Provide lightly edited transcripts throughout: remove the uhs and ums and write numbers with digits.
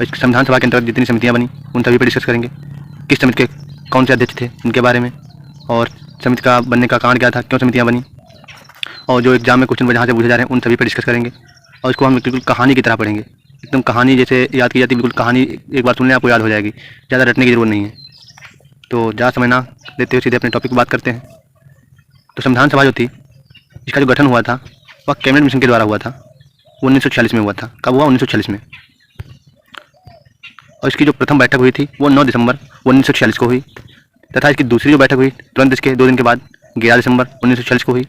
इस संविधान सभा के अंतर्गत जितनी समितियाँ बनी उन सभी पर डिस्कस करेंगे। किस समिति के कौन से अध्यक्ष थे इनके बारे में, और समिति का बनने का कारण क्या था, क्यों समितियाँ बनी, और जो एग्जाम में क्वेश्चन जहाँ से पूछे जा रहे हैं उन सभी पर डिस्कस करेंगे। और इसको हम बिल्कुल कहानी की तरह पढ़ेंगे, एकदम कहानी जैसे याद की जाती है, बिल्कुल कहानी एक बार सुनने आपको याद हो जाएगी, ज़्यादा रटने की जरूरत नहीं है। तो ज़्यादा समय ना लेते हुए सीधे अपने टॉपिक की बात करते हैं। तो संविधान सभा जो थी इसका जो गठन हुआ था वह कैबिनेट मिशन के द्वारा हुआ था, 1946 में हुआ था। कब हुआ? 1946 में। और इसकी जो प्रथम बैठक हुई थी वो 9 दिसंबर 1946 को हुई, तथा इसकी दूसरी जो बैठक हुई तुरंत इसके 2 दिन के बाद 11 दिसंबर 1946 को हुई।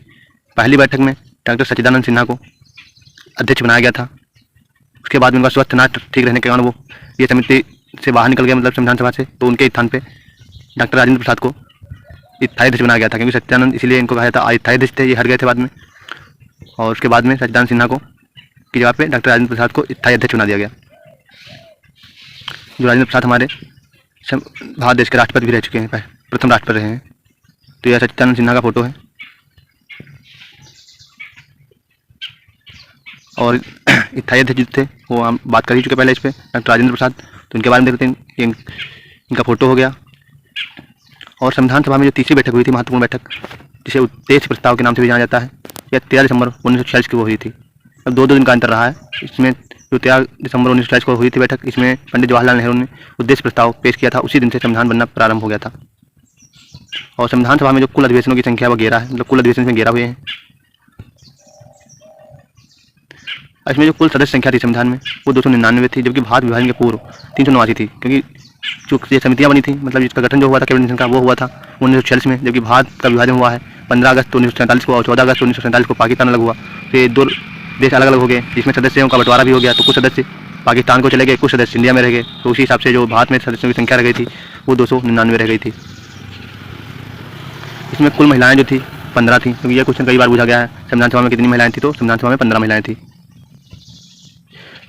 पहली बैठक में डॉक्टर सच्चिदानंद सिन्हा को अध्यक्ष बनाया गया था। उसके बाद में उनका स्वास्थ्य ना ठीक रहने के कारण वो ये समिति से बाहर निकल गया, मतलब संविधान सभा से। तो उनके स्थान पे डॉक्टर राजेंद्र प्रसाद को स्थायी अध्यक्ष बनाया गया था, क्योंकि सच्चिदानंद इसलिए इनको कहा जाता है स्थायी अध्यक्ष थे, ये हट गए थे बाद में। और उसके बाद में सच्चिदानंद सिन्हा को की जगह पे डॉक्टर राजेंद्र प्रसाद को स्थायी अध्यक्ष बना दिया गया। जो राजेंद्र प्रसाद हमारे भारत देश के राष्ट्रपति भी रह चुके हैं, प्रथम राष्ट्रपति रहे हैं। तो यह सच्चिदानंद सिन्हा का फोटो है। और स्थायी अध्यक्ष थे वो हम बात कर ही चुके पहले इस पर, डॉक्टर राजेंद्र प्रसाद। तो इनके बारे में देखते हैं, इनका फोटो हो गया। और संविधान सभा में जो तीसरी बैठक हुई थी, महत्वपूर्ण बैठक, जिसे उद्देश्य प्रस्ताव के नाम से भी जाना जाता है, यह 13 दिसंबर 1946 को हुई थी। अब 2 दिन का अंतर रहा है इसमें। जो 13 दिसंबर 1946 को हुई थी बैठक, इसमें पंडित जवाहरलाल नेहरू ने उद्देश्य प्रस्ताव पेश किया था। उसी दिन से संविधान बनना प्रारंभ हो गया था। और संविधान सभा में जो कुल अधिवेशनों की संख्या वो 11 है, मतलब कुल अधिवेशन में 11 हुए हैं। इसमें जो कुल सदस्य संख्या थी संविधान में वो 299 थी, जबकि भारत विभाजन के पूर्व 389 थी। क्योंकि जो ये समितियाँ बनी थी, मतलब जिसका गठन जो हुआ था कैबिनेट मिशन का, वो हुआ था 1946 में, जबकि भारत का विभाजन हुआ है 15 अगस्त 1947 को, और 14 अगस्त 1947 को पाकिस्तान अलग हुआ। फिर 2 देश अलग अलग हो गए, जिसमें सदस्यों का बंटवारा भी हो गया। तो कुछ सदस्य पाकिस्तान को चले गए, कुछ सदस्य इंडिया में रह गए। तो उसी हिसाब से जो भारत में सदस्यों की संख्या रह गई थी वो 299 रह गई थी। इसमें कुल महिलाएं जो थी 15 थी, क्योंकि यह क्वेश्चन कई बार पूछा गया है संविधान सभा में कितनी महिलाएं थी। तो संविधान सभा में 15 महिलाएं थी।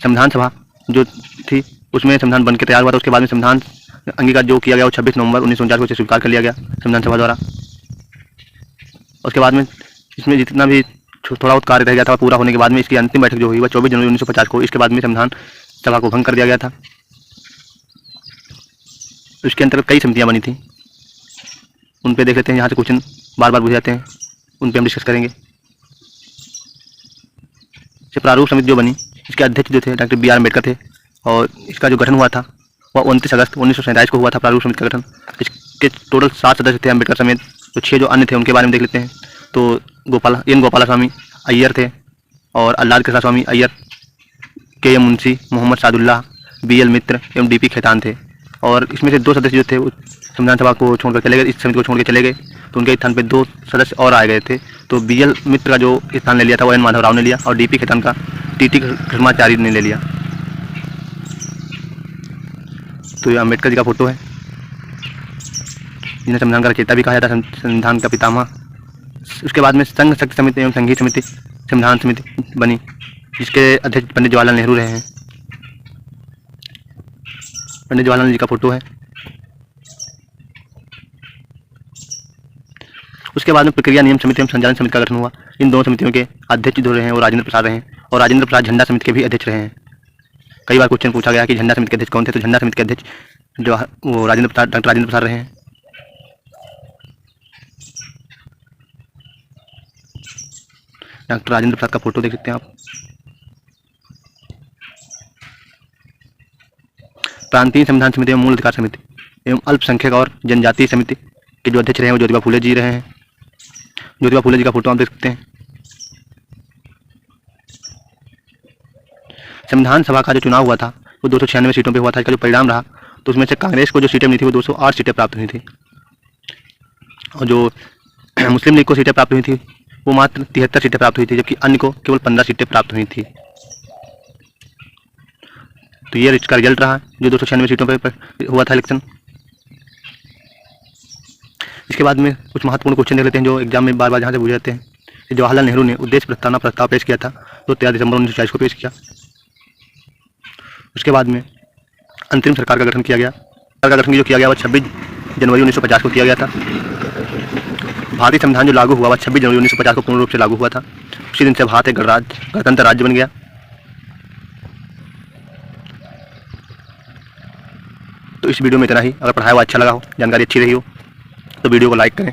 संविधान सभा जो थी उसमें संविधान बन के तैयार हुआ था। उसके बाद में संविधान अंगीकार जो किया गया वो 26 नवंबर 1949 को इसे स्वीकार कर लिया गया संविधान सभा द्वारा। उसके बाद में इसमें जितना भी थोड़ा बहुत कार्य रह गया था पूरा होने के बाद में इसकी अंतिम बैठक जो हुई वह 24 जनवरी 1950 को। इसके बाद में संविधान सभा को भंग कर दिया गया था। इसके अंतर्गत कई समितियां बनी थी, उन पे देख लेते हैं। यहाँ से क्वेश्चन बार बार पूछे जाते हैं, उन पे हम डिस्कस करेंगे। प्रारूप समिति जो बनी, इसके अध्यक्ष जो थे डॉक्टर बी आर अम्बेडकर थे, और इसका जो गठन हुआ था वह 29 अगस्त 1947 को हुआ था प्रारूप समिति का गठन। इसके टोटल 7 सदस्य थे अम्बेडकर समेत। तो 6 जो अन्य थे उनके बारे में देख लेते हैं। तो गोपाला स्वामी अय्यर थे, और आह्लाद Krishna Swami Ayyar, K M Munshi, Mohammad Saadullah, B L Mitra एवं डी पी खेतान थे। और इसमें से 2 सदस्य जो थे संविधान सभा को छोड़कर चले गए, इस समिति को छोड़ के चले गए। तो उनके स्थान पे 2 सदस्य और आए गए थे। तो बी एल मित्र का जो स्थान ले लिया था वो एन माधव राव ने लिया, और डी पी खेतान का टी टी कृष्णाचार्य ने ले लिया। तो ये अम्बेडकर जी का फोटो है, जिन्हें संविधान का रचयिता भी कहा जाता है, संविधान का पितामह। उसके बाद में संघ शक्ति समिति एवं संघीय समिति संविधान समिति बनी, जिसके अध्यक्ष पंडित जवाहरलाल नेहरू रहे हैं। पंडित जवाहरलाल जी का फोटो है। उसके बाद में प्रक्रिया नियम समिति एवं संचालन समिति का गठन हुआ। इन 2 समितियों के अध्यक्ष जो रहे हैं वो राजेंद्र प्रसाद रहे हैं, और राजेंद्र प्रसाद झंडा समिति के भी अध्यक्ष रहे हैं। कई बार क्वेश्चन पूछा गया कि झंडा समिति के अध्यक्ष कौन थे। तो झंडा समिति के अध्यक्ष जो वो डॉक्टर राजेंद्र प्रसाद रहे हैं। डॉक्टर राजेंद्र प्रसाद का फोटो देख सकते हैं आप। प्रांतीय संविधान समिति एवं मूल अधिकार समिति एवं अल्पसंख्यक और जनजातीय समिति के जो अध्यक्ष रहे हैं वो ज्योतिबा फूले जी रहे हैं। ज्योतिबा फूले जी का फोटो आप देख सकते हैं। संविधान सभा का जो चुनाव हुआ था वो 296 सीटों पे हुआ था। इसका जो परिणाम रहा तो उसमें से कांग्रेस को जो सीटें मिली थी वो 208 सीटें प्राप्त हुई थी, और जो मुस्लिम लीग को सीटें प्राप्त हुई थी वो मात्र 73 सीटें प्राप्त हुई थी, जबकि अन्य को केवल 15 सीटें प्राप्त हुई थी। तो ये इसका रिजल्ट रहा जो 296 सीटों पर हुआ था इलेक्शन। इसके बाद में कुछ महत्वपूर्ण क्वेश्चन देख लेते हैं जो एग्जाम में बार बार जहाँ से पूछे जाते हैं। जवाहरलाल नेहरू ने उद्देश्य प्रस्ताव पेश किया था तो 13 दिसंबर 1946 को पेश किया। उसके बाद में अंतरिम सरकार का गठन किया गया। सरकार का गठन जो किया गया वह 26 जनवरी 1950 को किया गया था। भारतीय संविधान जो लागू हुआ वह 26 जनवरी 1950 को पूर्ण रूप से लागू हुआ था। उसी दिन से भारत एक गणतंत्र राज्य बन गया। तो इस वीडियो में इतना ही। अगर पढ़ाया हुआ अच्छा लगा हो, जानकारी अच्छी रही हो, तो वीडियो को लाइक करें,